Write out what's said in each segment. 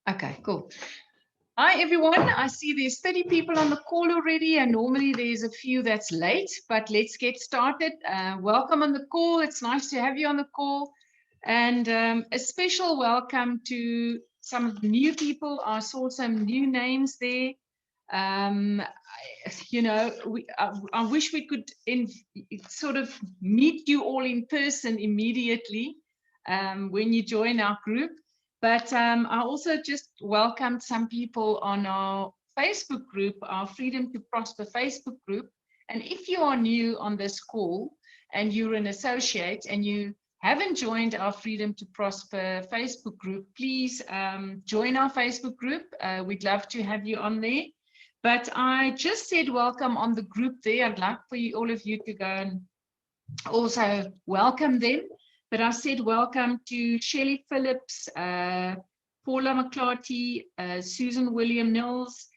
Okay, cool. Hi, everyone. I see there's 30 people on the call already, and normally there's a few that's late, but let's get started. Welcome on the call. It's nice to have you on the call. And a special welcome to some of the new people. I saw some new names there. I wish we could sort of meet you all in person immediately when you join our group. But I also just welcomed some people on our Facebook group, our Freedom to Prosper Facebook group. And if you are new on this call and you're an associate and you haven't joined our Freedom to Prosper Facebook group, please join our Facebook group. We'd love to have you on there. But I just said welcome on the group there. I'd like for you, all of you to go and also welcome them. But I said welcome to Shelley Phillips, Paula McClarty, Susan William Nils,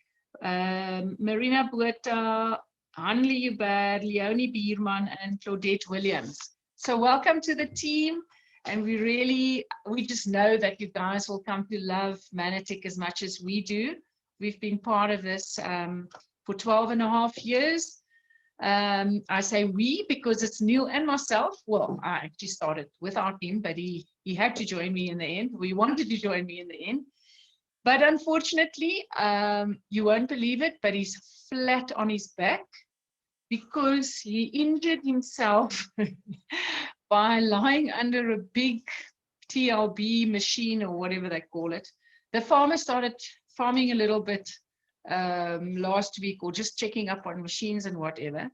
Marina Buerta, Hanley Hubert, Leonie Bierman, and Claudette Williams. So welcome to the team. And we just know that you guys will come to love Manatic as much as we do. We've been part of this for 12 and a half years. I say we because it's Neil and myself. Well, I actually started without him, but he had to join me in the end. We wanted to join me in the end. But unfortunately, you won't believe it, but he's flat on his back because he injured himself by lying under a big TLB machine or whatever they call it. The farmer started farming a little bit last week, or just checking up on machines and whatever,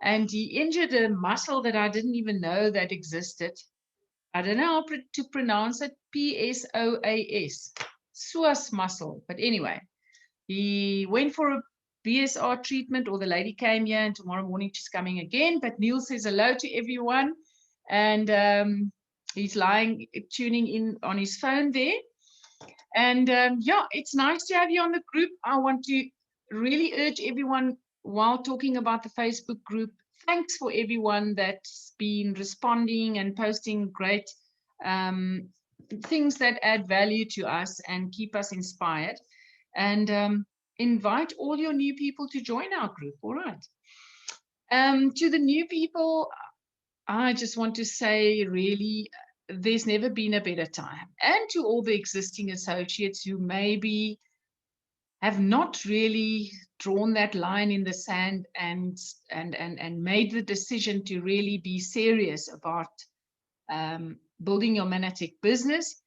and he injured a muscle that I didn't even know that existed. I don't know how to pronounce it. PSOAS, psoas muscle. But anyway, he went for a BSR treatment, or the lady came here, and tomorrow morning she's coming again. But Neil says hello to everyone, and he's tuning in on his phone there. And yeah, it's nice to have you on the group. I want to really urge everyone, while talking about the Facebook group, thanks for everyone that's been responding and posting great things that add value to us and keep us inspired. And invite all your new people to join our group. All right. To the new people, I just want to say, really, there's never been a better time. And to all the existing associates who maybe have not really drawn that line in the sand and made the decision to really be serious about building your Manatic business,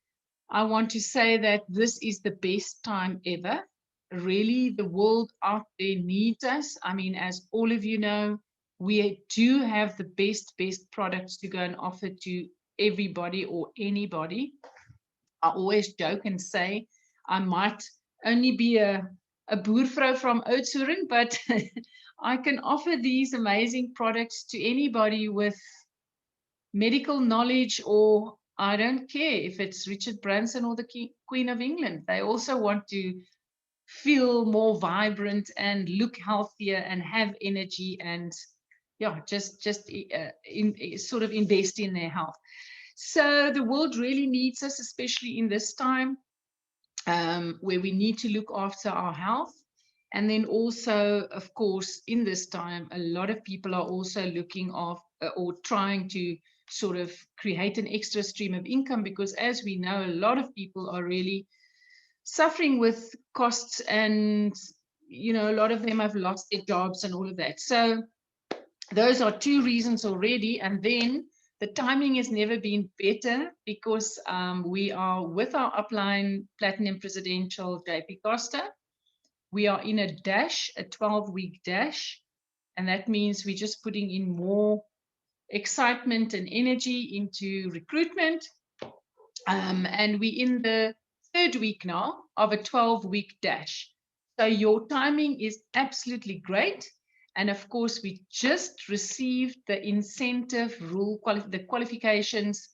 I want to say that this is the best time ever. Really, the world out there needs us. I mean, as all of you know, we do have the best products to go and offer to everybody or anybody. I always joke and say I might only be a boervrou from Oudtshoorn, but I can offer these amazing products to anybody with medical knowledge, or I don't care if it's Richard Branson or the Queen of England. They also want to feel more vibrant and look healthier and have energy, and yeah, just sort of invest in their health. So the world really needs us, especially in this time where we need to look after our health. And then also, of course, in this time, a lot of people are also looking after or trying to sort of create an extra stream of income, because as we know, a lot of people are really suffering with costs, and a lot of them have lost their jobs and all of that. So those are two reasons already. And then the timing has never been better, because we are with our upline Platinum Presidential JP Costa. We are in a 12-week dash, and that means we're just putting in more excitement and energy into recruitment. And we're in the 3rd week now of a 12-week dash. So your timing is absolutely great. And of course, we just received the incentive rule, the qualifications,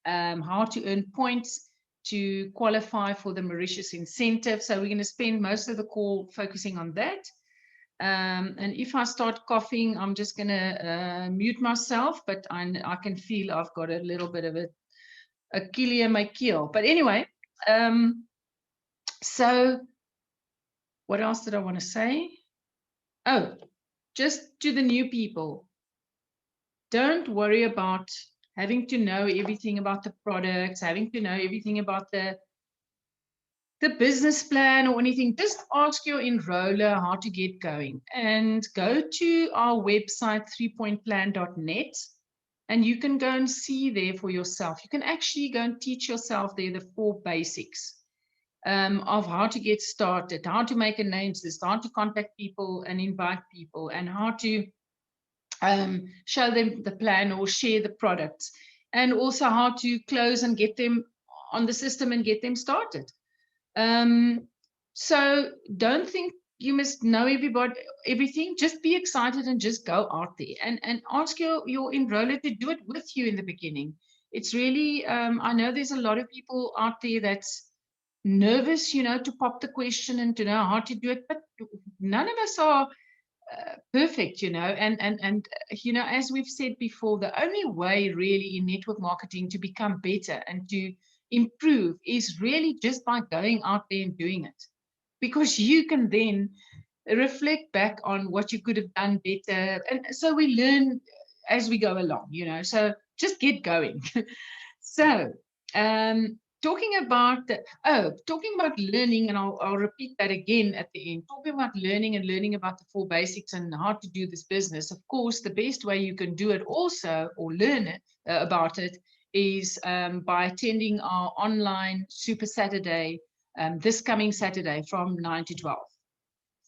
how to earn points to qualify for the Mauritius incentive. So we're going to spend most of the call focusing on that. And if I start coughing, I'm just going to mute myself, but I can feel I've got a little bit of a killie in my keel. But anyway, So what else did I want to say? Oh, just to the new people, don't worry about having to know everything about the products, having to know everything about the business plan or anything. Just ask your enroller how to get going and go to our website 3pointplan.net, and you can go and see there for yourself. You can actually go and teach yourself there the 4 basics of how to get started, how to make a names list, how to contact people and invite people, and how to show them the plan or share the products, and also how to close and get them on the system and get them started. So don't think you must know everything. Just be excited and just go out there and ask your enroller to do it with you in the beginning. It's really, I know there's a lot of people out there that's nervous, you know, to pop the question and to know how to do it, but none of us are perfect, you know, and you know, as we've said before, the only way really in network marketing to become better and to improve is really just by going out there and doing it, because you can then reflect back on what you could have done better, and so we learn as we go along, you know, so just get going. So talking about talking about learning, and I'll repeat that again at the end. Talking about learning and learning about the 4 basics and how to do this business. Of course, the best way you can do it also, or learn it, about it, is by attending our online Super Saturday this coming Saturday from 9 to 12.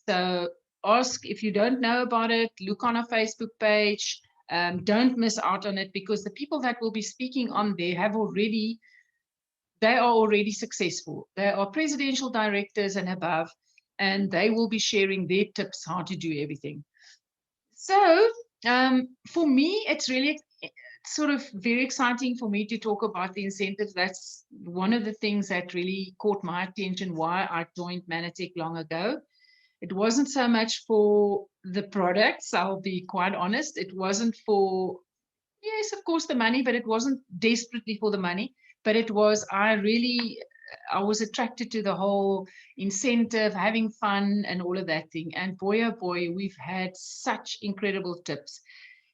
So ask if you don't know about it, look on our Facebook page. Don't miss out on it, because the people that will be speaking on there they are already successful. They are presidential directors and above, and they will be sharing their tips how to do everything. So for me, it's really sort of very exciting for me to talk about the incentives. That's one of the things that really caught my attention, why I joined Manatech long ago. It wasn't so much for the products, I'll be quite honest. It wasn't for, yes, of course, the money, but it wasn't desperately for the money. But it was, I was attracted to the whole incentive, having fun, and all of that thing. And boy, oh boy, we've had such incredible tips.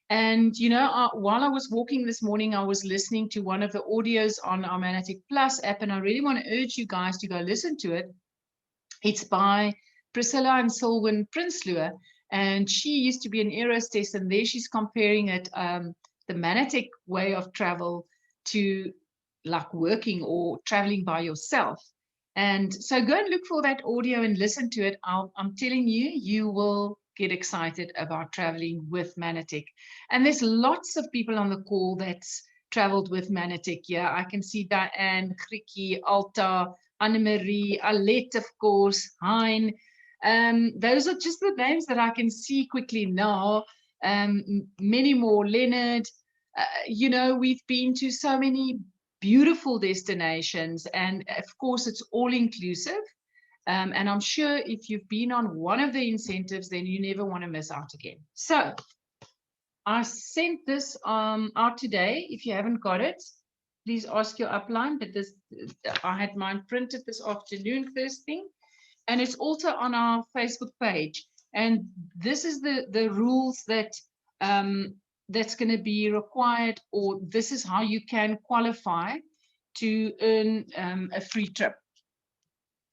And, you know, while I was walking this morning, I was listening to one of the audios on our Manatech Plus app, and I really want to urge you guys to go listen to it. It's by Priscilla and Selwyn Prinsloo, and she used to be an air hostess, and there she's comparing it, the Manatech way of travel to like working or traveling by yourself. And so go and look for that audio and listen to it. I'm telling you, you will get excited about traveling with Manatech. And there's lots of people on the call that's traveled with Manatech. Yeah, I can see Diane, Grikie, Alta, Anne-Marie, Alette, of course, Hein. Those are just the names that I can see quickly now. Many more, Leonard. You know, we've been to so many beautiful destinations, and of course, it's all inclusive. And I'm sure if you've been on one of the incentives, then you never want to miss out again. So I sent this out today. If you haven't got it, please ask your upline. But this, I had mine printed this afternoon first thing, and it's also on our Facebook page. And this is the rules that that's going to be required, or this is how you can qualify to earn a free trip.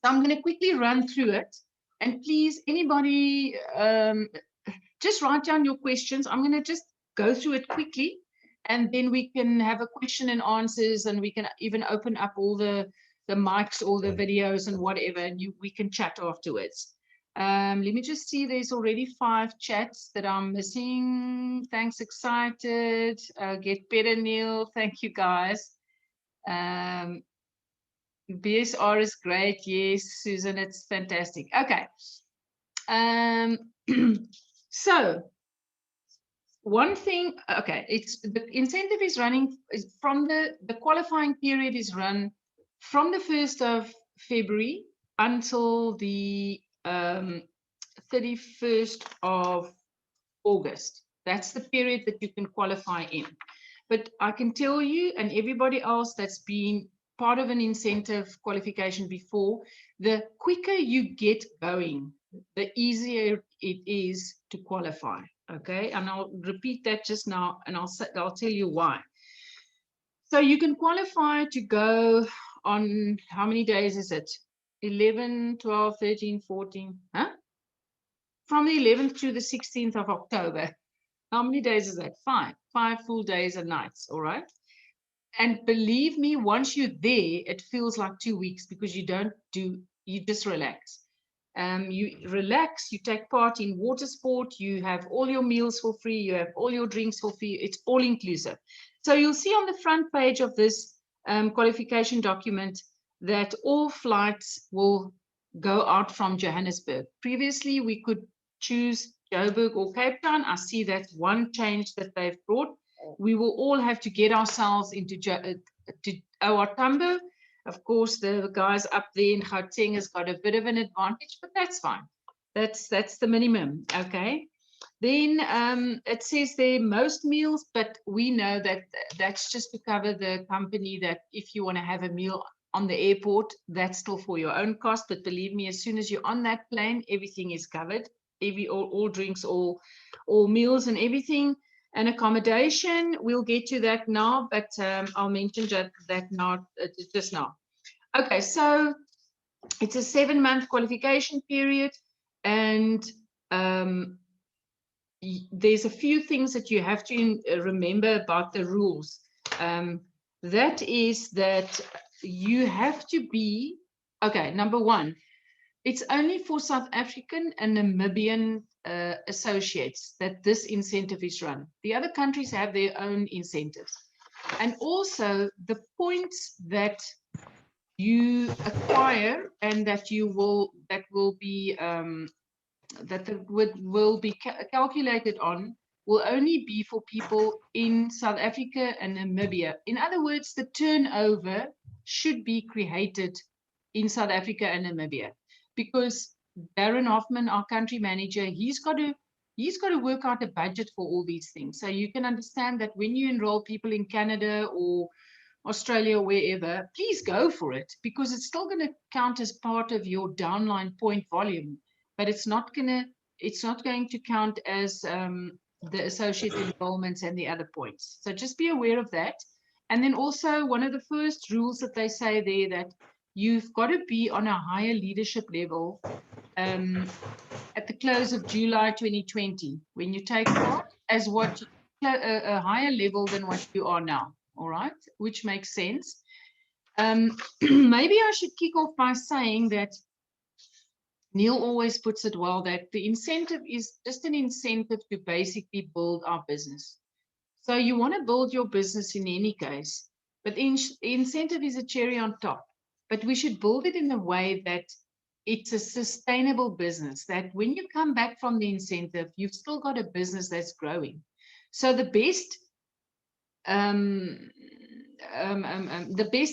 So I'm going to quickly run through it, and please, anybody, just write down your questions. I'm going to just go through it quickly, and then we can have a question and answers, and we can even open up all the mics, all the videos and whatever, and we can chat afterwards. Let me just see, there's already 5 chats that I'm missing. Thanks, excited. Get better, Neil. Thank you, guys. BSR is great. Yes, Susan, it's fantastic. Okay. So one thing, okay, it's the incentive is running from the qualifying period is run from the 1st of February until the 31st of August. That's the period that you can qualify in. But I can tell you, and everybody else that's been part of an incentive qualification before, the quicker you get going, the easier it is to qualify. Okay, and I'll repeat that just now, and I'll tell you why. So you can qualify to go on, how many days is it? 11, 12, 13, 14, huh? From the 11th to the 16th of October. How many days is that? 5 full days and nights, all right? And believe me, once you're there, it feels like 2 weeks because you just relax. You relax, you take part in water sport, you have all your meals for free, you have all your drinks for free, it's all inclusive. So you'll see on the front page of this qualification document that all flights will go out from Johannesburg. Previously, we could choose Joburg or Cape Town. I see that's one change that they've brought. We will all have to get ourselves into OR Tambo. Of course, the guys up there in Gauteng has got a bit of an advantage, but that's fine. That's the minimum, okay? Then it says there most meals, but we know that that's just to cover the company, that if you want to have a meal on the airport, that's still for your own cost. But believe me, as soon as you're on that plane, everything is covered. All drinks, all meals and everything. And accommodation, we'll get to that now, but I'll mention that now, just now. Okay, so it's a 7-month qualification period, and there's a few things that you have to remember about the rules. That is that you have to be, okay, number one, it's only for South African and Namibian associates that this incentive is run. The other countries have their own incentives. And also the points that you acquire and that will be calculated on will only be for people in South Africa and Namibia. In other words, the turnover should be created in South Africa and Namibia, because Darren Hoffman, our country manager, he's got to work out a budget for all these things. So you can understand that when you enroll people in Canada or Australia or wherever, please go for it, because it's still going to count as part of your downline point volume, but it's not going to count as the associate enrollments and the other points. So just be aware of that. And then also one of the first rules that they say there, that you've got to be on a higher leadership level at the close of July 2020, when you take part as what a higher level than what you are now. All right, which makes sense. Maybe I should kick off by saying that Neil always puts it well, that the incentive is just an incentive to basically build our business. So you want to build your business in any case, but the incentive is a cherry on top. But we should build it in a way that it's a sustainable business, that when you come back from the incentive, you've still got a business that's growing. So the best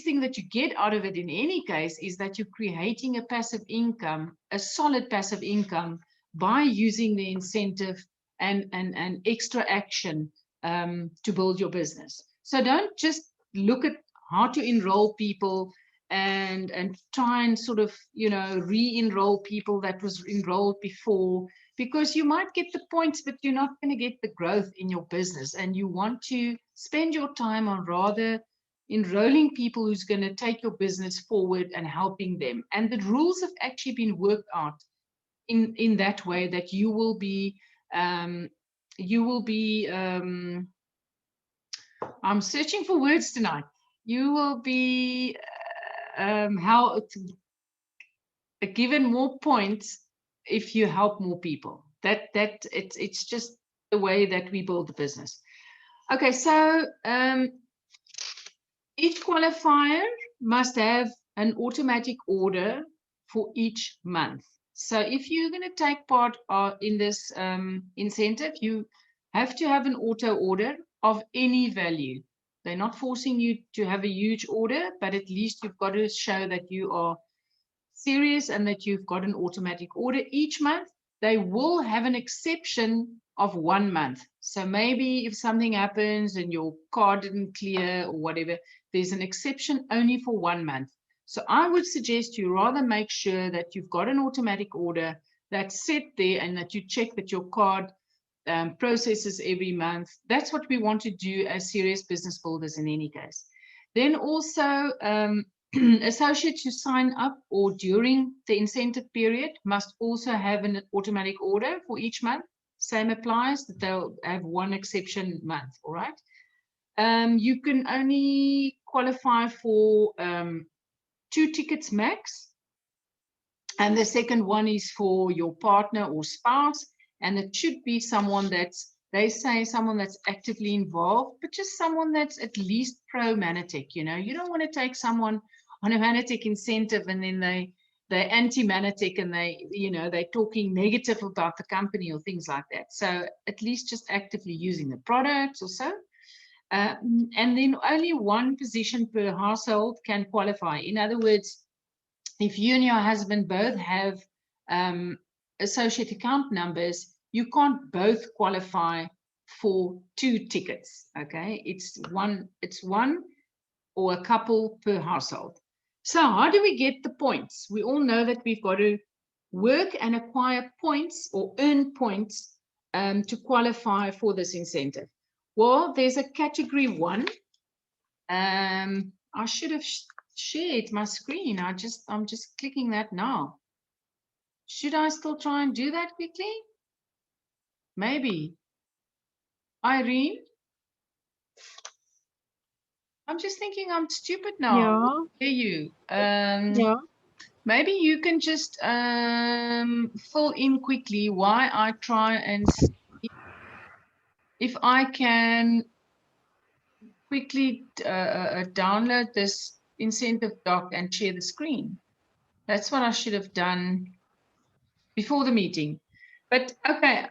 thing that you get out of it in any case is that you're creating a passive income, a solid passive income, by using the incentive and extra action to build your business. So don't just look at how to enroll people and try and sort of, re-enroll people that was enrolled before, because you might get the points, but you're not going to get the growth in your business. And you want to spend your time on rather enrolling people who's going to take your business forward and helping them. And the rules have actually been worked out in that way, that you will be I'm searching for words tonight. You will be given more points if you help more people. It's just the way that we build the business. Okay, so each qualifier must have an automatic order for each month. So if you're going to take part in this incentive, you have to have an auto order of any value. They're not forcing you to have a huge order, but at least you've got to show that you are serious and that you've got an automatic order each month. They will have an exception of 1 month. So maybe if something happens and your card didn't clear or whatever, there's an exception only for 1 month. So I would suggest you rather make sure that you've got an automatic order that's set there and that you check that your card processes every month. That's what we want to do as serious business builders in any case. Then also, associates who sign up or during the incentive period must also have an automatic order for each month. Same applies, that they'll have one exception month, all right? You can only qualify for 2 tickets max. And the second one is for your partner or spouse. And it should be someone that's, they say someone that's actively involved, but just someone that's at least pro Mannatech. You know, you don't want to take someone on a Mannatech incentive and then they're anti-Mannatech and they're talking negative about the company or things like that. So at least just actively using the products or so. And then only 1 position per household can qualify. In other words, if you and your husband both have associate account numbers, you can't both qualify for 2 tickets. Okay, it's one or a couple per household. So how do we get the points? We all know that we've got to work and acquire points or earn points to qualify for this incentive. Well, there's a category 1. I should have shared my screen. I'm just clicking that now. Should I still try and do that quickly? Maybe. Irene? I'm just thinking I'm stupid now. Yeah. Hear you. Yeah. Maybe you can just fill in quickly why I try and see if I can quickly download this incentive doc and share the screen. That's what I should have done before the meeting. But okay,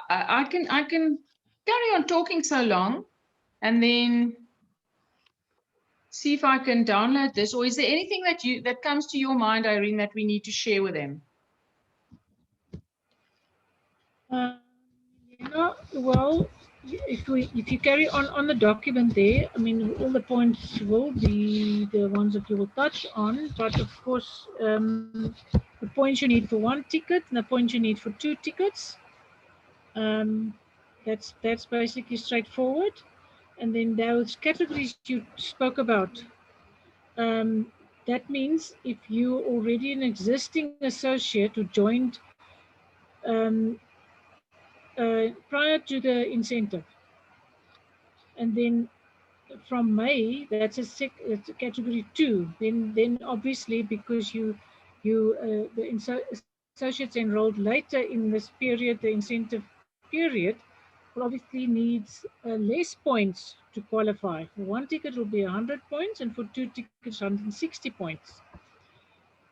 I can carry on talking so long and then see if I can download this. Or is there anything that comes to your mind, Irene, that we need to share with them? Well, if you carry on the document there, I mean, all the points will be the ones that you will touch on, but of course, the points you need for 1 ticket and the points you need for 2 tickets. That's basically straightforward. And then those categories you spoke about, that means if you're already an existing associate who joined prior to the incentive, and then from May, that's a category 2. Then obviously because the associates enrolled later in this period, the incentive period, will obviously needs less points to qualify. For 1 ticket will be 100 points, and for 2 tickets 160 points.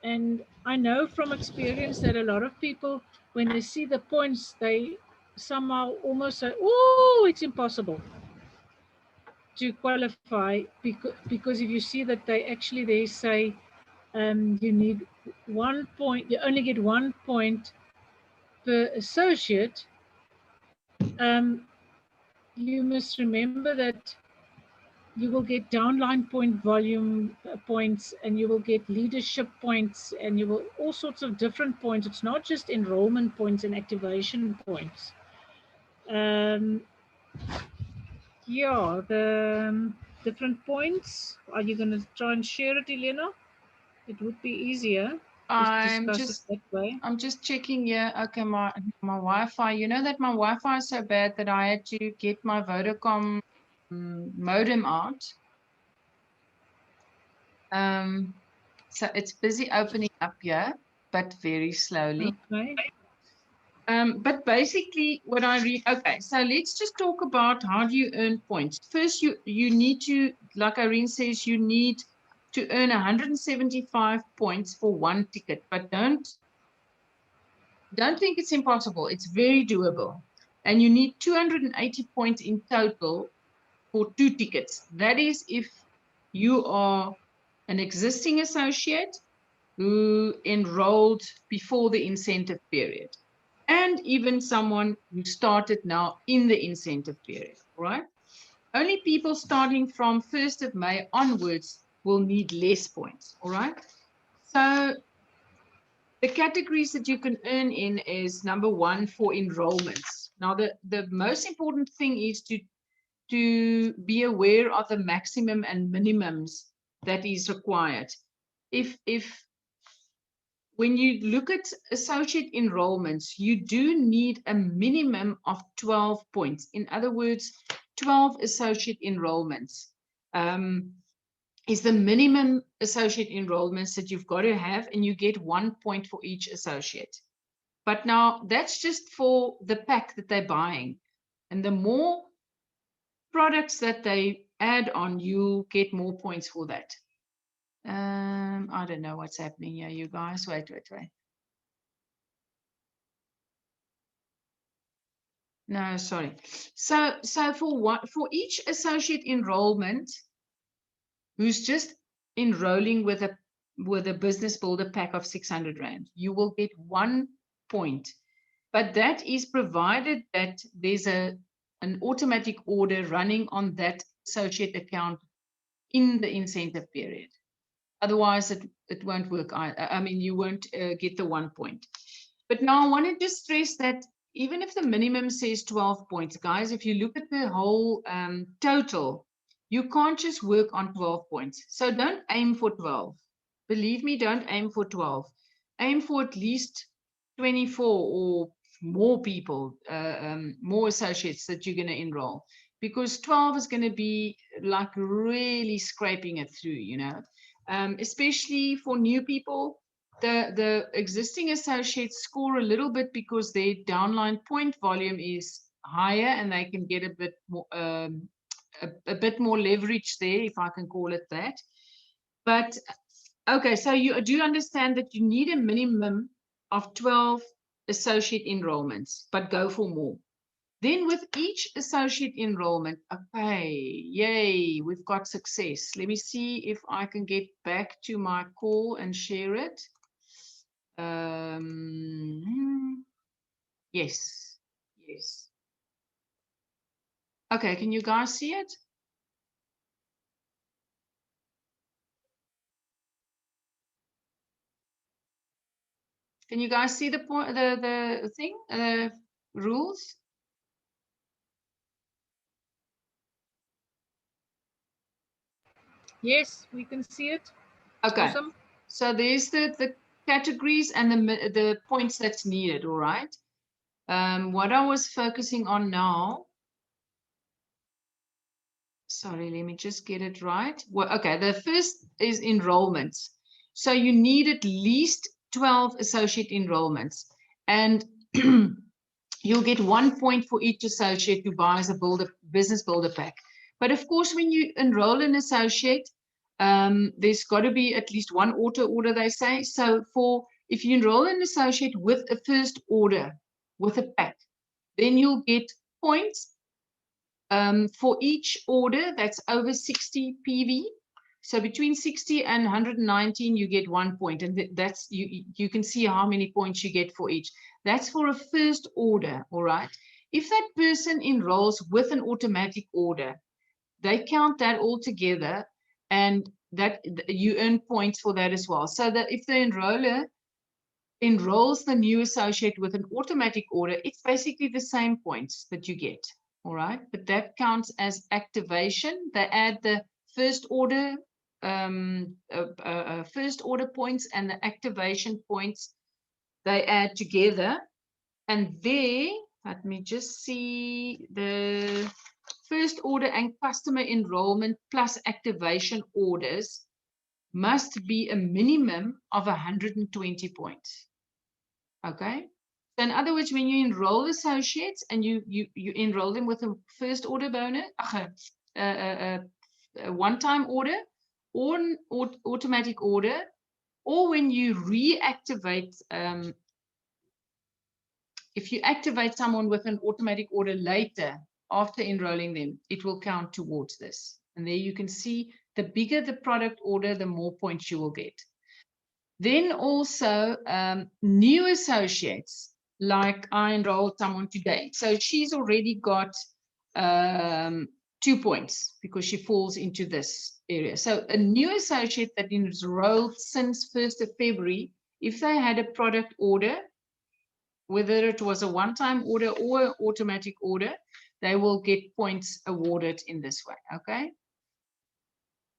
And I know from experience that a lot of people, when they see the points, they somehow almost say, "Oh, it's impossible to qualify," because if you see that they say you need 1 point, you only get 1 point per associate. You must remember that you will get downline point volume points, and you will get leadership points, and you will all sorts of different points. It's not just enrollment points and activation points. Yeah, the different points. Are you going to try and share it, Elena? It would be easier to discuss it that way. I'm just checking here. Okay, my Wi-Fi. You know that my Wi-Fi is so bad that I had to get my Vodacom modem out. So it's busy opening up here, but very slowly. Okay. But basically what I read, okay, so let's just talk about how do you earn points. First, you need to, like Irene says, you need to earn 175 points for 1 ticket, but don't think it's impossible. It's very doable. And you need 280 points in total for 2 tickets. That is if you are an existing associate who enrolled before the incentive period. and even someone who started now in the incentive period, right? Only people starting from 1st of May onwards will need less points, all right? So the categories that you can earn in is number one for enrollments. Now, the most important thing is to be aware of the maximum and minimums that is required. If when you look at associate enrollments, you do need a minimum of 12 points. In other words, 12 associate enrollments is the minimum associate enrollments that you've got to have, and you get 1 point for each associate. But now that's just for the pack that they're buying. And the more products that they add on, you get more points for that. I don't know what's happening here, you guys. Wait. No, sorry. So for each associate enrollment who's just enrolling with a business builder pack of 600 Rand, you will get 1 point. But that is provided that there's an automatic order running on that associate account in the incentive period. Otherwise, it won't work. I mean, you won't get the 1 point. But now I wanted to stress that even if the minimum says 12 points, guys, if you look at the whole total, you can't just work on 12 points. So don't aim for 12. Believe me, don't aim for 12. Aim for at least 24 or more people, more associates that you're going to enroll. Because 12 is going to be like really scraping it through, you know. Especially for new people, the existing associates score a little bit because their downline point volume is higher and they can get a bit more a bit more leverage there, if I can call it that. But okay, so you do understand that you need a minimum of 12 associate enrollments, but go for more. Then with each associate enrollment, okay, yay, we've got success. Let me see if I can get back to my call and share it. Yes. Okay, can you guys see it? Can you guys see the point, the thing, rules? Yes, we can see it. Okay. Awesome. So there's the categories and the points that's needed, all right? What I was focusing on now, sorry, let me just get it right. Well, okay, the first is enrollments. So you need at least 12 associate enrollments, and you'll get 1 point for each associate who buys a business builder pack. But of course, when you enroll an associate, there's got to be at least one auto order, they say. So if you enroll an associate with a first order, with a pack, then you'll get points for each order that's over 60 PV. So between 60 and 119, you get 1 point. And that's you can see how many points you get for each. That's for a first order, all right? If that person enrolls with an automatic order, they count that all together, and that you earn points for that as well. So that if the enroller enrolls the new associate with an automatic order, it's basically the same points that you get, all right? But that counts as activation. They add the first order points and the activation points they add together. And there, let me just see, the first order and customer enrollment plus activation orders must be a minimum of 120 points. Okay. So in other words, when you enroll associates and you enroll them with a first order bonus, a one-time order or an automatic order, or when you reactivate, if you activate someone with an automatic order later after enrolling them, it will count towards this. And there you can see the bigger the product order, the more points you will get. Then also new associates. like I enrolled someone today. So she's already got 2 points because she falls into this area. So a new associate that enrolled since 1st of February, if they had a product order, whether it was a one-time order or automatic order, they will get points awarded in this way, okay?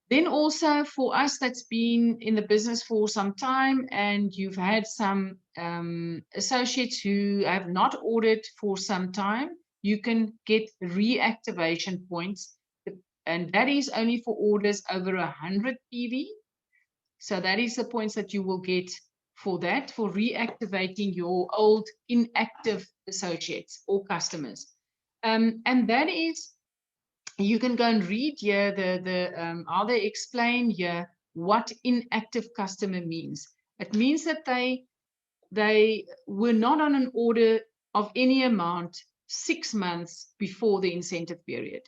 Then also for us that's been in the business for some time and you've had some associates who have not ordered for some time, you can get reactivation points, and that is only for orders over 100 PV. So that is the points that you will get for that, for reactivating your old inactive associates or customers. And that is, you can go and read here how they explain here what inactive customer means. It means that they were not on an order of any amount 6 months before the incentive period.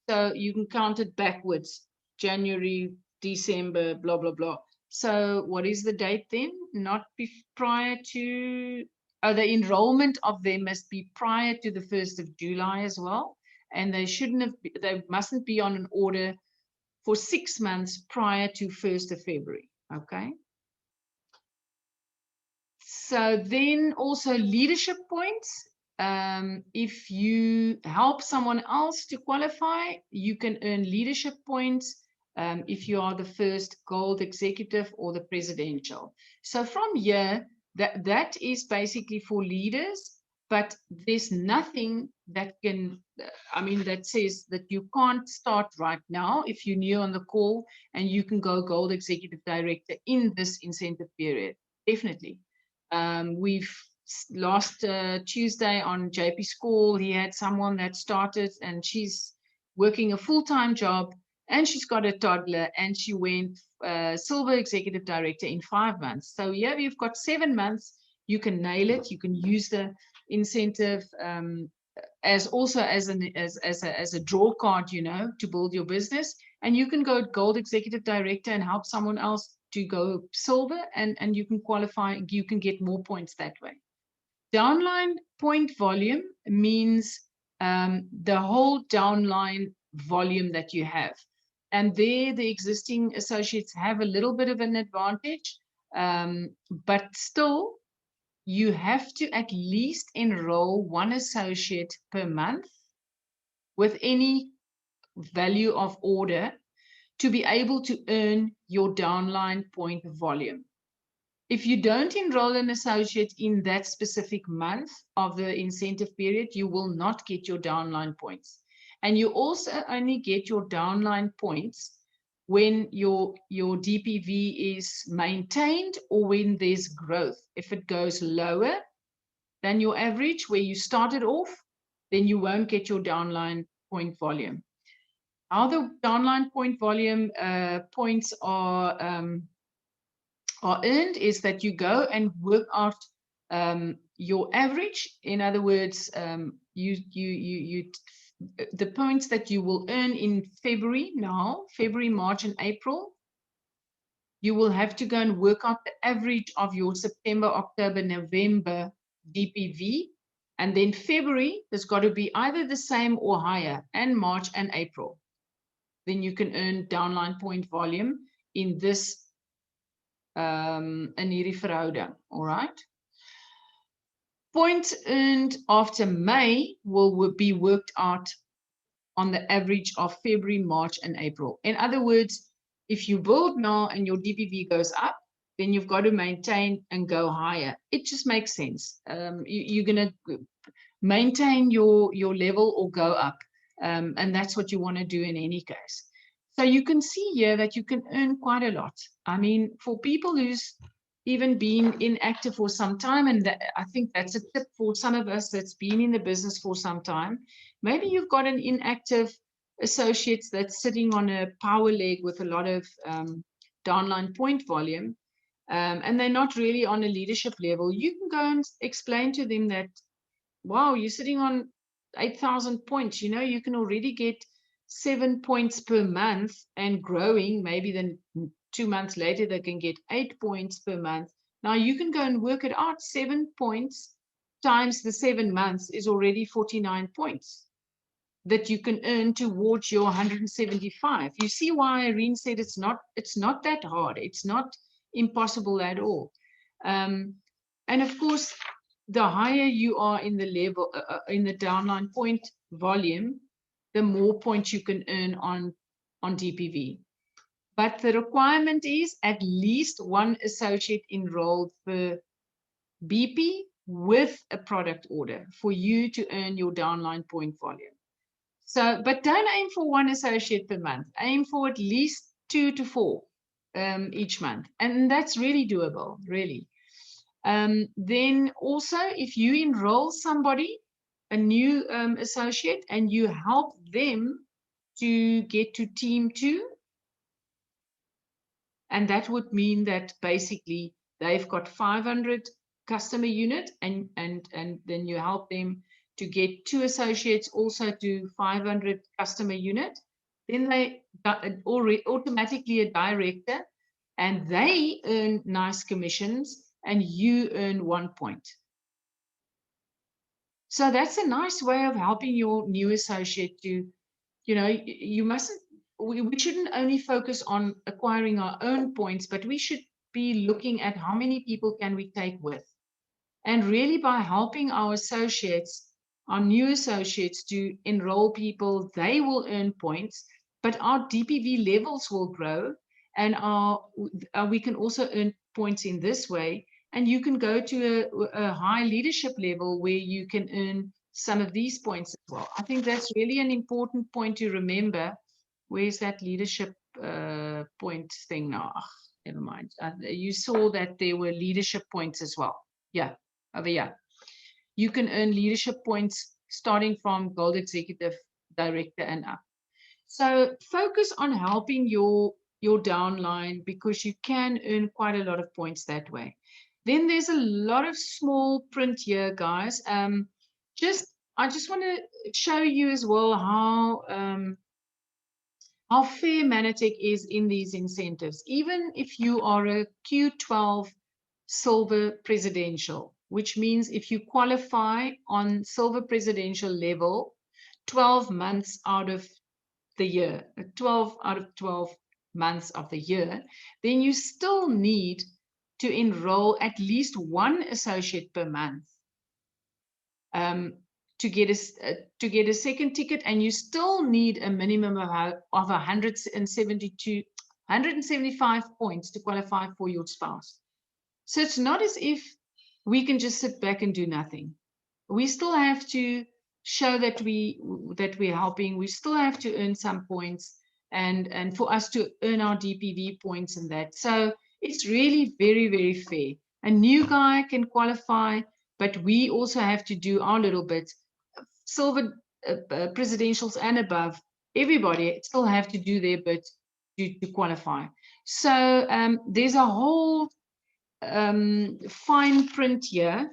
So you can count it backwards, January, December, blah, blah, blah. So what is the date then? Not prior to, the enrollment of them must be prior to the 1st of July as well. And they mustn't be on an order for 6 months prior to 1st of February, okay? So then also leadership points. If you help someone else to qualify, you can earn leadership points if you are the first gold executive or the presidential. So from here, that is basically for leaders, but there's nothing that can, that says that you can't start right now if you're new on the call and you can go gold executive director in this incentive period, definitely. We've last Tuesday on JP School, he had someone that started and she's working a full-time job and she's got a toddler and she went silver executive director in 5 months. So yeah, you've got 7 months. You can nail it. You can use the incentive as a draw card, to build your business. And you can go gold executive director and help someone else to go silver, and you can qualify, you can get more points that way. Downline point volume means the whole downline volume that you have. And there, the existing associates have a little bit of an advantage, but still, you have to at least enroll one associate per month with any value of order to be able to earn your downline point volume. If you don't enroll an associate in that specific month of the incentive period, you will not get your downline points. And you also only get your downline points when your DPV is maintained or when there's growth. If it goes lower than your average where you started off, then you won't get your downline point volume. How the downline point volume points are earned is that you go and work out your average. In other words, the points that you will earn in February, March, and April, you will have to go and work out the average of your September, October, November DPV. And then February, there's got to be either the same or higher, and March and April. Then you can earn downline point volume in this in hierdie verhouding, all right? Points earned after May will be worked out on the average of February, March, and April. In other words, if you build now and your DPV goes up, then you've got to maintain and go higher. It just makes sense. You're going to maintain your level or go up. And that's what you want to do in any case. So you can see here that you can earn quite a lot. I mean, for people who's even been inactive for some time, and I think that's a tip for some of us that's been in the business for some time. Maybe you've got an inactive associate that's sitting on a power leg with a lot of downline point volume, and they're not really on a leadership level. You can go and explain to them that, wow, you're sitting on 8,000 points. You can already get 7 points per month and growing. Maybe then 2 months later, they can get 8 points per month. Now you can go and work it out. 7 points times the 7 months is already 49 points that you can earn towards your 175. You see why Irene said it's not that hard. It's not impossible at all. And of course, the higher you are in the level, in the downline point volume, the more points you can earn on DPV. But the requirement is at least one associate enrolled per BP with a product order for you to earn your downline point volume. So, but don't aim for one associate per month. Aim for at least 2 to 4 each month. And that's really doable, really. Then also, if you enroll somebody, a new associate, and you help them to get to team 2, and that would mean that basically they've got 500 customer unit, and then you help them to get 2 associates also to 500 customer unit, then they automatically a director, and they earn nice commissions, and you earn 1 point. So that's a nice way of helping your new associate to, you know, you mustn't, we shouldn't only focus on acquiring our own points, but we should be looking at how many people can we take with. And really by helping our associates, our new associates to enroll people, they will earn points, but our DPV levels will grow, and we can also earn points in this way. And you can go to a high leadership level where you can earn some of these points as well. I think that's really an important point to remember. Where's that leadership point thing now? Oh, never mind. You saw that there were leadership points as well. Yeah, over here. You can earn leadership points starting from Gold Executive Director and up. So focus on helping your downline, because you can earn quite a lot of points that way. Then there's a lot of small print here, guys. I just want to show you as well how fair Manatech is in these incentives. Even if you are a Q12 Silver Presidential, which means if you qualify on Silver Presidential level, 12 months out of the year, 12 out of 12 months of the year, then you still need to enroll at least one associate per month to get a second ticket, and you still need a minimum of 175 points to qualify for your spouse. So it's not as if we can just sit back and do nothing. We still have to show that we're helping. We still have to earn some points, and for us to earn our DPV points and that. So it's really very, very fair. A new guy can qualify, but we also have to do our little bit. Silver presidentials and above, everybody still have to do their bit to qualify. So there's a whole fine print here.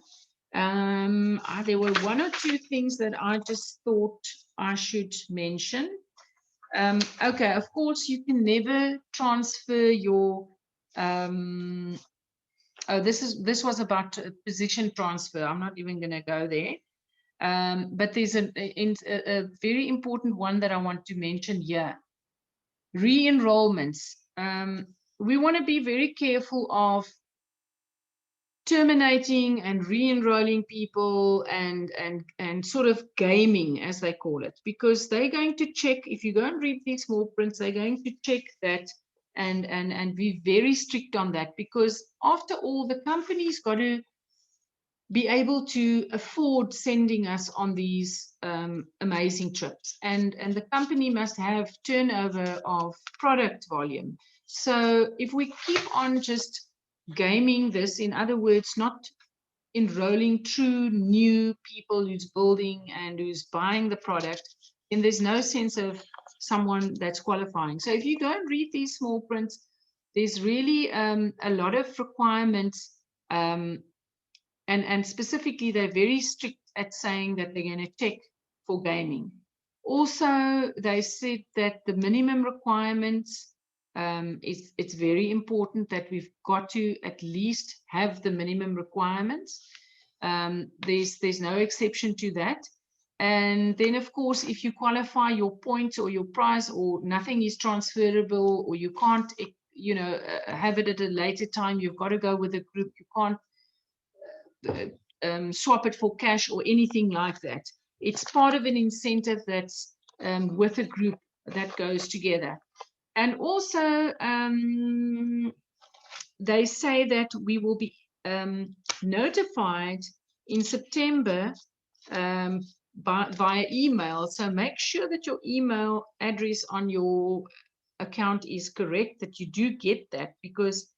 There were 1 or 2 things that I just thought I should mention. Okay, of course, you can never transfer your this was about position transfer. I'm not even going to go there. But there's a very important one that I want to mention here. Re-enrollments. We want to be very careful of terminating and re-enrolling people and sort of gaming, as they call it, because they're going to check, if you go and read these small prints, they're going to check that and be very strict on that, because after all, the company's got to be able to afford sending us on these amazing trips, and the company must have turnover of product volume. So if we keep on just gaming this, in other words, not enrolling true new people who's building and who's buying the product, then there's no sense of someone that's qualifying. So if you go and read these small prints, there's really a lot of requirements, and specifically they're very strict at saying that they're going to check for gaming. Also, they said that the minimum requirements, it's very important that we've got to at least have the minimum requirements. There's no exception to that. And then, of course, if you qualify your points or your prize, or nothing is transferable, or you can't, have it at a later time, you've got to go with a group. You can't swap it for cash or anything like that. It's part of an incentive that's with a group that goes together. And also, they say that we will be notified in September via email. So make sure that your email address on your account is correct, that you do get that, because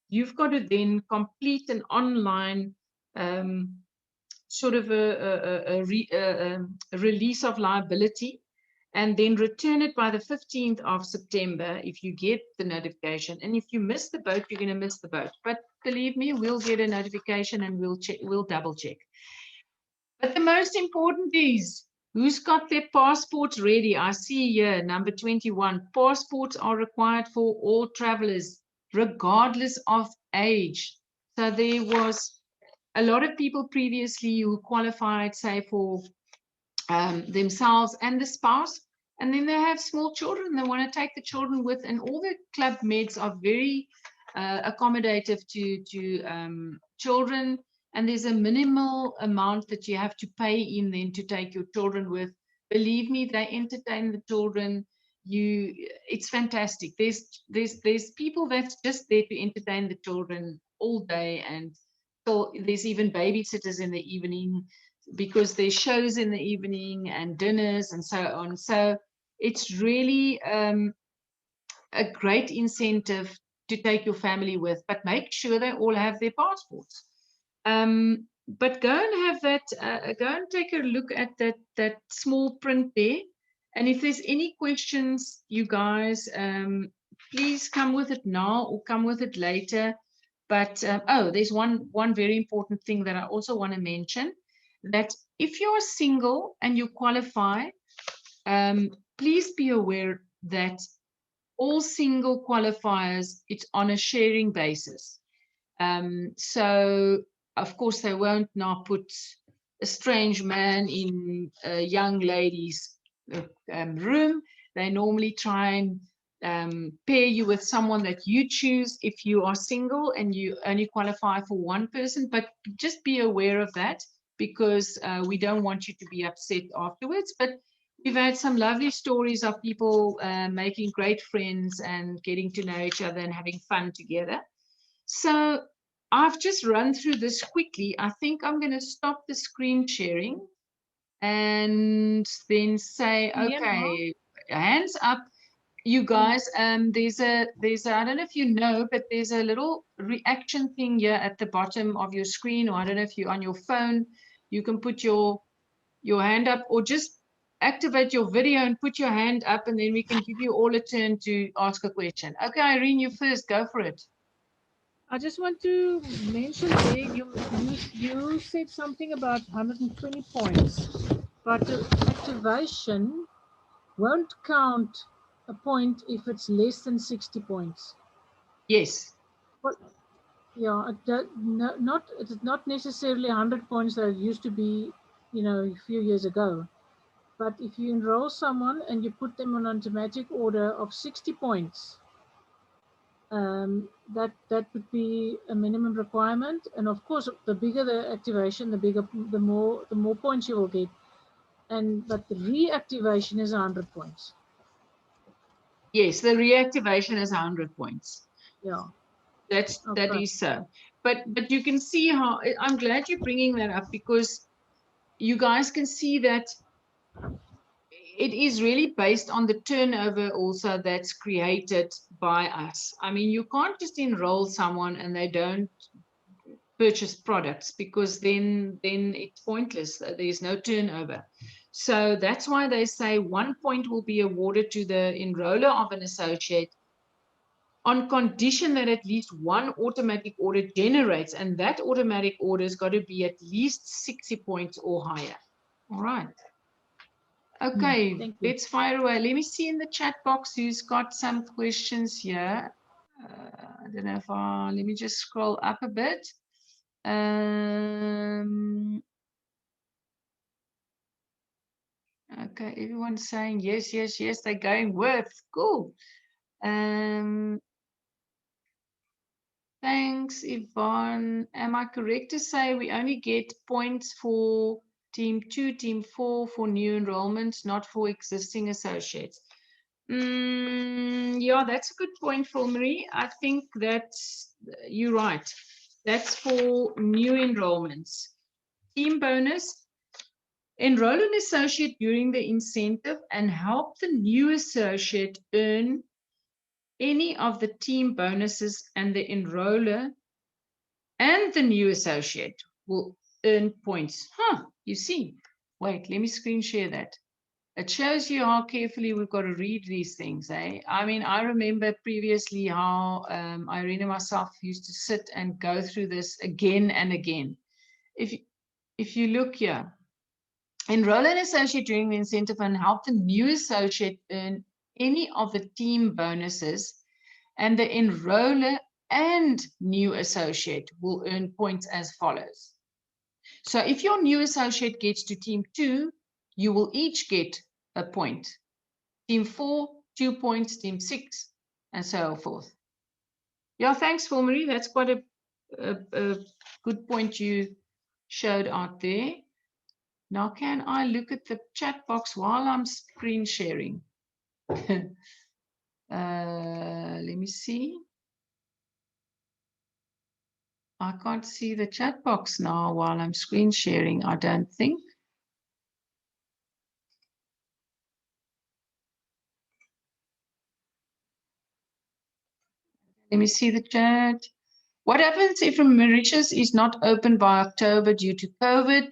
you've got to then complete an online sort of a release of liability, and then return it by the 15th of September if you get the notification. And if you miss the boat, you're going to miss the boat. But believe me, we'll get a notification and we'll check, we'll double check. But the most important is, who's got their passports ready? I see here, number 21, passports are required for all travelers, regardless of age. So there was a lot of people previously who qualified, say, for themselves and the spouse, and then they have small children. They want to take the children with, and all the Club Meds are very accommodative to children. And there's a minimal amount that you have to pay in then to take your children with. Believe me, they entertain the children. It's fantastic. There's people that's just there to entertain the children all day, and so there's even babysitters in the evening, because there's shows in the evening and dinners and so on. So it's really a great incentive to take your family with, but make sure they all have their passports. But go and have that, go and take a look at that small print there. And if there's any questions, you guys, please come with it now or come with it later. But oh, there's one very important thing that I also want to mention, that if you're single and you qualify, please be aware that all single qualifiers, it's on a sharing basis. So of course they won't now put a strange man in a young lady's room. They normally try and pair you with someone that you choose if you are single and you only qualify for one person. But just be aware of that, because we don't want you to be upset afterwards. But we've had some lovely stories of people making great friends and getting to know each other and having fun together. So I've just run through this quickly. I think I'm going to stop the screen sharing and then say, okay, hands up, you guys. There's a I don't know if you know, but there's a little reaction thing here at the bottom of your screen, or I don't know if you're on your phone, you can put your hand up, or just activate your video and put your hand up, and then we can give you all a turn to ask a question. Okay, Irene, you first, go for it. I just want to mention there, you said something about 120 points, but activation won't count a point if it's less than 60 points. Yes. But yeah, it's not necessarily 100 points that it used to be, a few years ago. But if you enroll someone and you put them on automatic order of 60 points, that would be a minimum requirement. And of course, the bigger the activation, the more points you will get. But the reactivation is 100 points. Yes, the reactivation is 100 points. Yeah, that is so. But you can see how, I'm glad you're bringing that up, because you guys can see that it is really based on the turnover also that's created by us. I mean, you can't just enroll someone and they don't purchase products, because then it's pointless. There's no turnover. So that's why they say 1 point will be awarded to the enroller of an associate on condition that at least one automatic order generates, and that automatic order has got to be at least 60 points or higher. All right. Okay, let's fire away. Let me see in the chat box who's got some questions here. I don't know if let me just scroll up a bit. Okay, everyone's saying yes, yes, yes, they're going with. Cool. Thanks, Yvonne. Am I correct to say we only get points for Team 2, Team 4 for new enrollments, not for existing associates? Yeah, that's a good point, Phil-Marie. I think that's, you're right. That's for new enrollments. Team bonus, enroll an associate during the incentive and help the new associate earn any of the team bonuses, and the enroller and the new associate will earn points. You see. Wait, let me screen share that. It shows you how carefully we've got to read these things, eh? I mean, I remember previously how Irene and myself used to sit and go through this again and again. If you look here, enroll an associate during the incentive and help the new associate earn any of the team bonuses, and the enroller and new associate will earn points as follows. So if your new associate gets to Team 2, you will each get a point. Team 4, 2 points, Team 6, and so forth. Yeah, thanks, Phil-Marie. That's quite a good point you showed out there. Now, can I look at the chat box while I'm screen sharing? Let me see. I can't see the chat box now while I'm screen sharing, I don't think. Let me see the chat. What happens if Mauritius is not open by October due to COVID?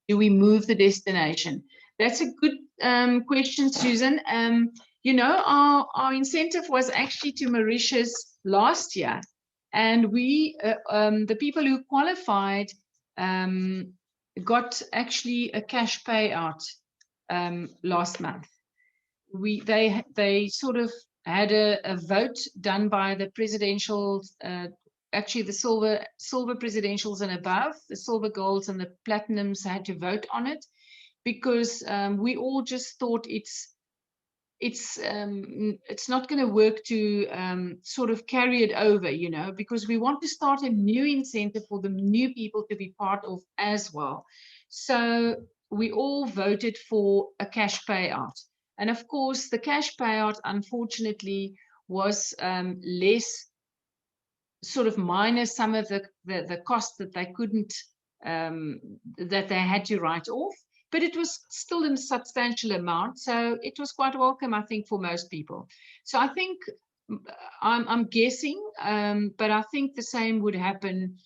Do we move the destination? That's a good question, Susan. You know, our incentive was actually to Mauritius last year, and we, the people who qualified, got actually a cash payout last month. They sort of had a vote done by the presidential, actually the silver presidentials and above, the silver golds and the platinums had to vote on it, because we all just thought it's not going to work to sort of carry it over, you know, because we want to start a new incentive for the new people to be part of as well. So we all voted for a cash payout. And of course, the cash payout, unfortunately, was less, sort of minus some of the cost that they couldn't, that they had to write off. But it was still a substantial amount, so it was quite welcome, I think, for most people. So I think, I'm guessing, but I think the same would happen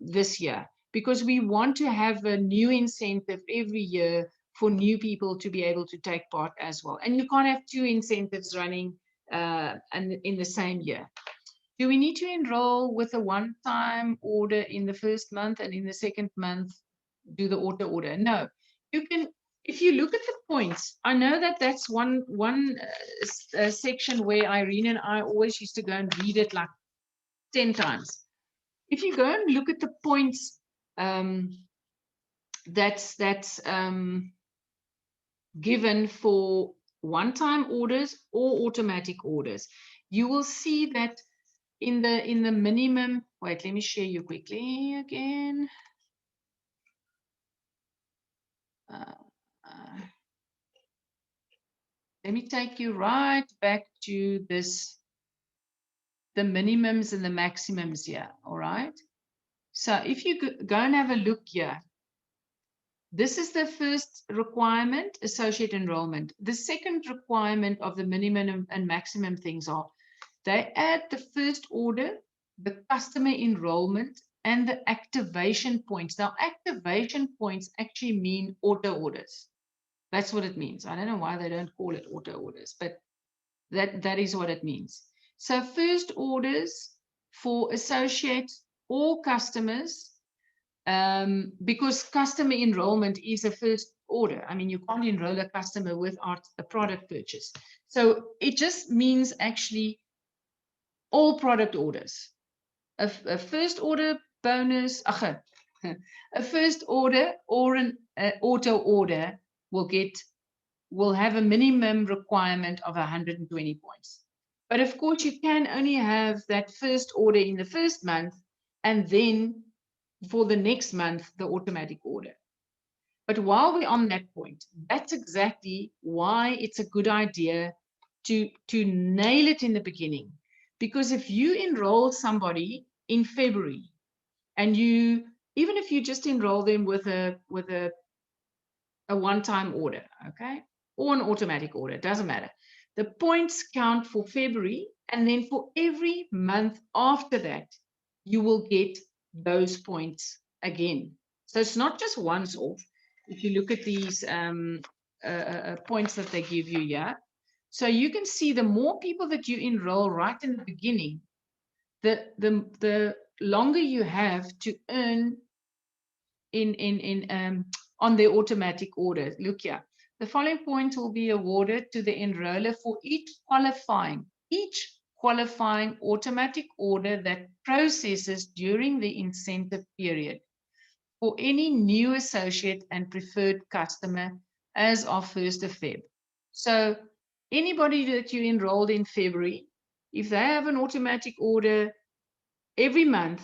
this year, because we want to have a new incentive every year for new people to be able to take part as well. And you can't have two incentives running and in the same year. Do we need to enroll with a one-time order in the first month, and in the second month do the auto order? No, you can. If you look at the points, I know that that's one section where Irene and I always used to go and read it like 10 times. If you go and look at the points, that's given for one-time orders or automatic orders, you will see that in the minimum, wait, let me share you quickly again. Let me take you right back to this, the minimums and the maximums here, all right? So if you go and have a look here, this is the first requirement, associate enrollment. The second requirement of the minimum and maximum things are, they add the first order, the customer enrollment, and the activation points. Now, activation points actually mean auto orders. That's what it means. I don't know why they don't call it auto orders, but that is what it means. So first orders for associates or customers, because customer enrollment is a first order. I mean, you can't enroll a customer without a product purchase. So it just means actually all product orders. A first order bonus, a first order or an auto order will have a minimum requirement of 120 points. But of course, you can only have that first order in the first month, and then for the next month, the automatic order. But while we're on that point, that's exactly why it's a good idea to nail it in the beginning. Because if you enroll somebody in February, and even if you just enroll them with a one-time order, okay, or an automatic order, it doesn't matter. The points count for February, and then for every month after that, you will get those points again. So it's not just once off. If you look at these points that they give you here, so you can see the more people that you enroll right in the beginning, the longer you have to earn on the automatic order. Look here. The following points will be awarded to the enroller for each qualifying automatic order that processes during the incentive period for any new associate and preferred customer as of 1st of Feb. So anybody that you enrolled in February, if they have an automatic order every month,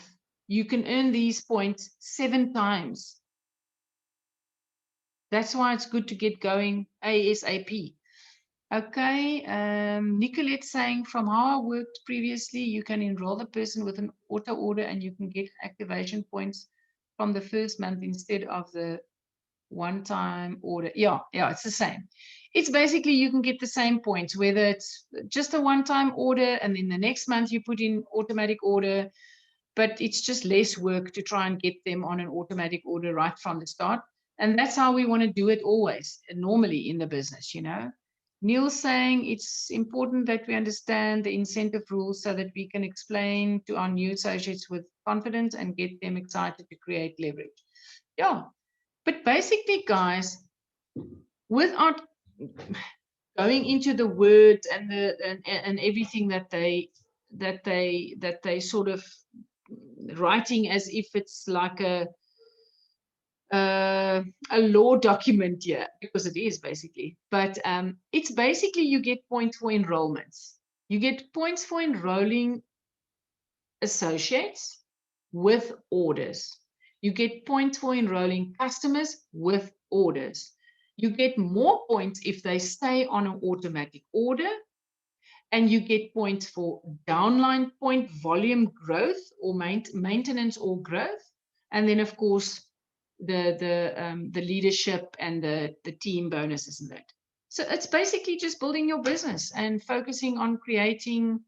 you can earn these points 7 times. That's why it's good to get going ASAP. Okay, Nicolette saying, from how I worked previously, you can enroll the person with an auto order and you can get activation points from the first month instead of the one-time order. Yeah, it's the same. It's basically you can get the same points, whether it's just a one-time order and then the next month you put in automatic order, but it's just less work to try and get them on an automatic order right from the start. And that's how we want to do it always, normally in the business, you know. Neil's saying it's important that we understand the incentive rules so that we can explain to our new associates with confidence and get them excited to create leverage. Yeah, but basically, guys, without going into the words and everything that they sort of writing as if it's like a law document here, because it is basically, but it's basically you get points for enrollments. You get points for enrolling associates with orders. You get points for enrolling customers with orders. You get more points if they stay on an automatic order, and you get points for downline point volume growth or maintenance or growth, and then of course the leadership and the team bonuses and that. So it's basically just building your business and focusing on creating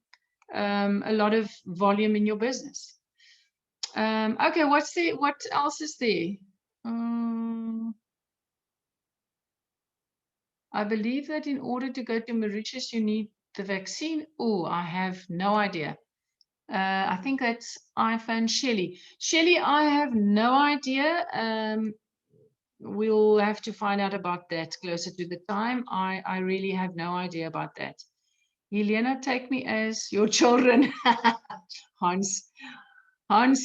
a lot of volume in your business. Okay, what else is there? I believe that in order to go to Mauritius, you need the vaccine. Oh, I have no idea. I think that's iPhone Shelly. Shelly, I have no idea. We'll have to find out about that closer to the time. I really have no idea about that. Helena, take me as your children. Hans,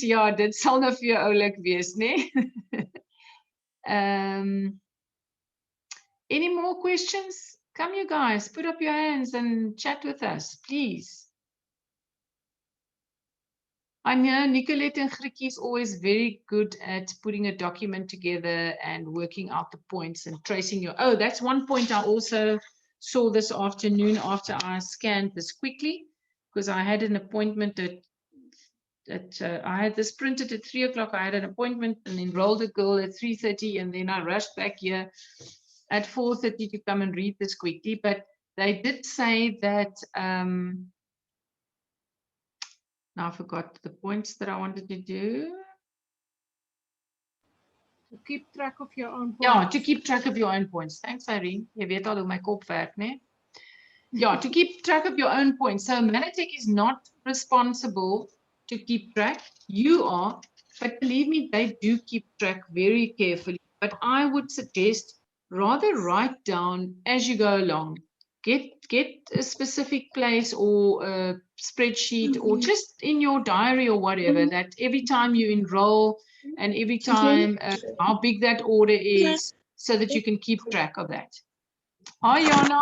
ja, dit sal nou vir jou oulik wees, né? Any more questions? Come, you guys, put up your hands and chat with us, please. I know Nicolette and Griekie is always very good at putting a document together and working out the points and tracing your... Oh, that's one point I also saw this afternoon after I scanned this quickly, because I had an appointment I had this printed at 3 o'clock. I had an appointment and enrolled a girl at 3:30, and then I rushed back here at 4:30 to come and read this quickly. But they did say that... now I forgot the points that I wanted to do. To keep track of your own points. Yeah, to keep track of your own points. Thanks, Irene. Jy weet al hoe my kop werk, né? Yeah, to keep track of your own points. So Manatech is not responsible to keep track. You are, but believe me, they do keep track very carefully. But I would suggest rather write down as you go along get a specific place or a spreadsheet or just in your diary or whatever, that every time you enroll and every time how big that order is, so that you can keep track of that. Hi Jana,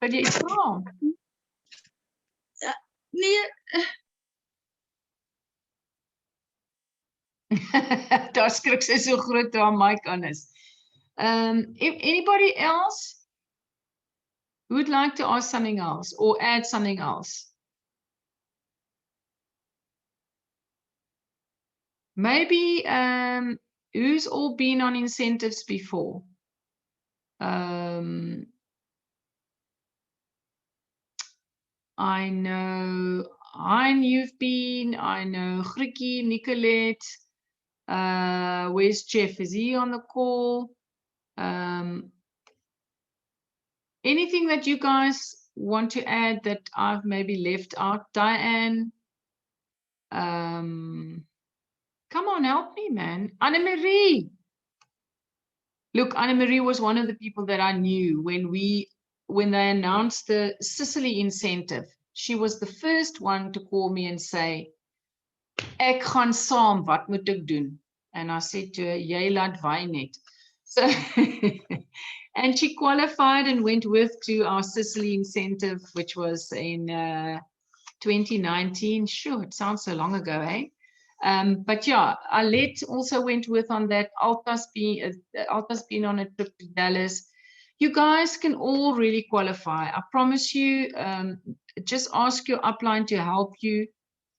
wil jy iets vra? Nee, Daar skrik sy so groot toe haar mic aan is. If anybody else who would like to ask something else or add something else? Maybe who's all been on incentives before? I know Hein, you've been. I know Grietjie, Nicolette. Where's Jeff? Is he on the call? Anything that you guys want to add that I've maybe left out? Diane? Come on, help me, man. Anne-Marie. Look, Anne-Marie was one of the people that I knew when they announced the Sicily incentive. She was the first one to call me and say, "Ek gaan saam, wat moet ek doen?" And I said to her, "Jy laat wy net." So, and she qualified and went with to our Sicily incentive, which was in 2019. Sure, it sounds so long ago, eh? But yeah, Alet also went with on that. Alta's been on a trip to Dallas. You guys can all really qualify. I promise you, just ask your upline to help you.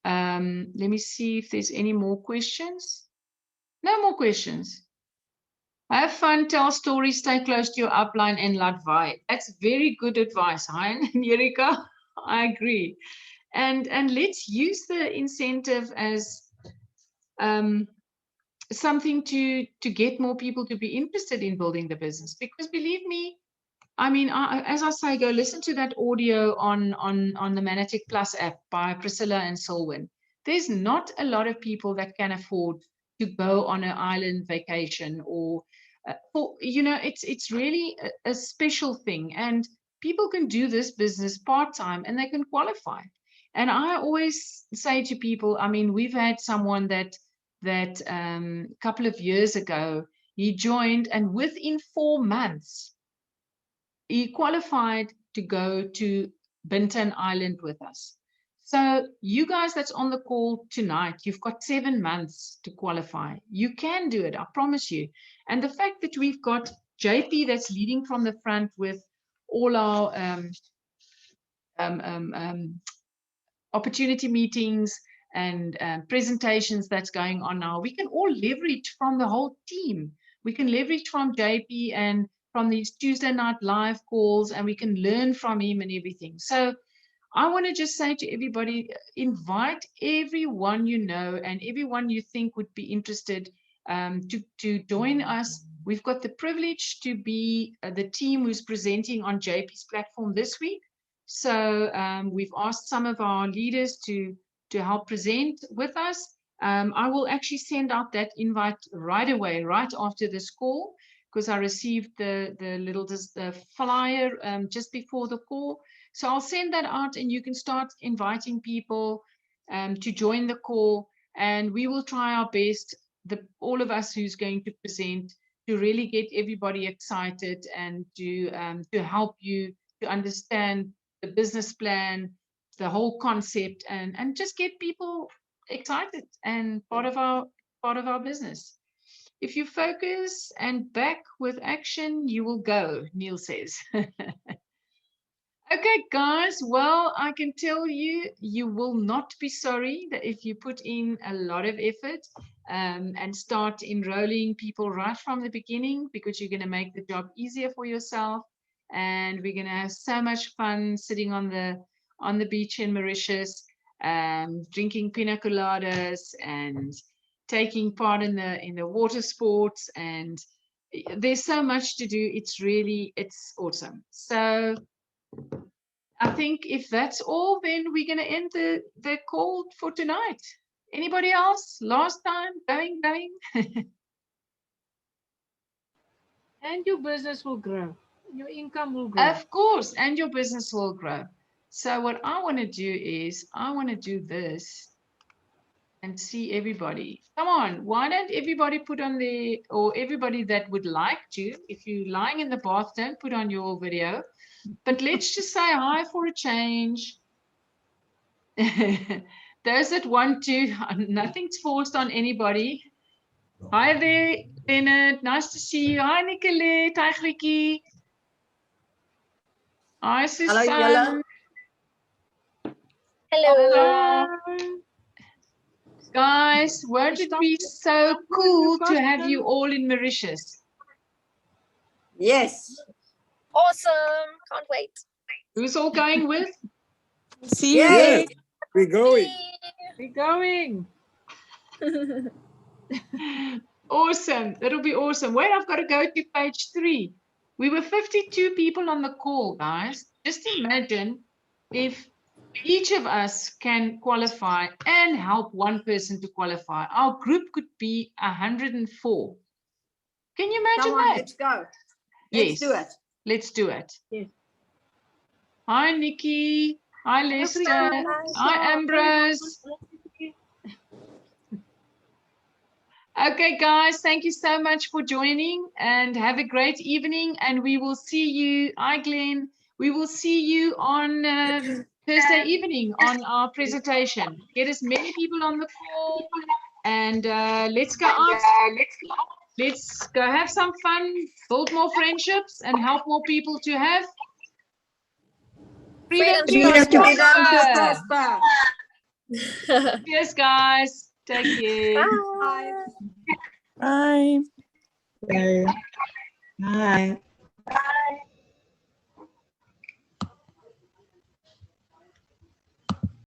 Let me see if there's any more questions. No more questions. Have fun, tell stories, stay close to your upline and laat vaai. That's very good advice, Hein and Erika. I agree. And let's use the incentive as something to get more people to be interested in building the business. Because believe me, I mean, as I say, go listen to that audio on the Manatic Plus app by Priscilla and Selwyn. There's not a lot of people that can afford to go on an island vacation or, you know, it's really a special thing. And people can do this business part-time and they can qualify. And I always say to people, I mean, we've had someone that a couple of years ago, he joined and within 4 months, he qualified to go to Bintan Island with us. So you guys that's on the call tonight, you've got 7 months to qualify. You can do it, I promise you. And the fact that we've got JP that's leading from the front with all our opportunity meetings and presentations that's going on now, we can all leverage from the whole team. We can leverage from JP and from these Tuesday night live calls, and we can learn from him and everything. So I want to just say to everybody, invite everyone you know and everyone you think would be interested to join us. We've got the privilege to be the team who's presenting on JP's platform this week. So we've asked some of our leaders to help present with us. I will actually send out that invite right away, right after this call, because I received the little flyer just before the call. So I'll send that out and you can start inviting people to join the call, and we will try our best, all of us who's going to present, to really get everybody excited and to help you to understand the business plan, the whole concept, and just get people excited and part of our business. If you focus and back with action, you will go, Neil says. Okay, guys, well, I can tell you, you will not be sorry that if you put in a lot of effort and start enrolling people right from the beginning, because you're going to make the job easier for yourself. And we're going to have so much fun sitting on the beach in Mauritius, drinking pina coladas and taking part in the water sports. And there's so much to do. It's awesome. So I think if that's all, then we're going to end the call for tonight. Anybody else? Last time? Going? And your business will grow. your income will grow. Of course, and your business will grow. So what I want to do is I want to do this and see everybody. Come on, why don't everybody put on the, or everybody that would like to, if you're lying in the bath, don't put on your video, but let's just say hi for a change. Those that want to, nothing's forced on anybody. Hi there, Leonard, nice to see you. Hi, Nicolette, hi, Grikie. Hi, Susan. Hello. Guys, won't it be so cool to have you all in Mauritius? Yes. Awesome. Can't wait. Who's all going with? See you. Yes. We're going. We're going. Awesome. That'll be awesome. Wait, I've got to go to page 3. We were 52 people on the call, guys. Just imagine if each of us can qualify and help one person to qualify. Our group could be 104. Can you imagine Come on, that? let's go. Yes. Let's do it. Let's do it. Yes. Hi, Nikki. Hi, Lester. Hi, Ambrose. Okay, guys, thank you so much for joining and have a great evening. And we will see you. Hi, Glenn. We will see you on Thursday evening on our presentation. Get as many people on the call and let's go out. Let's go have some fun, build more friendships, and help more people to have freedom to prosper. Cheers, guys. Take care. Bye. Bye. Bye. Bye.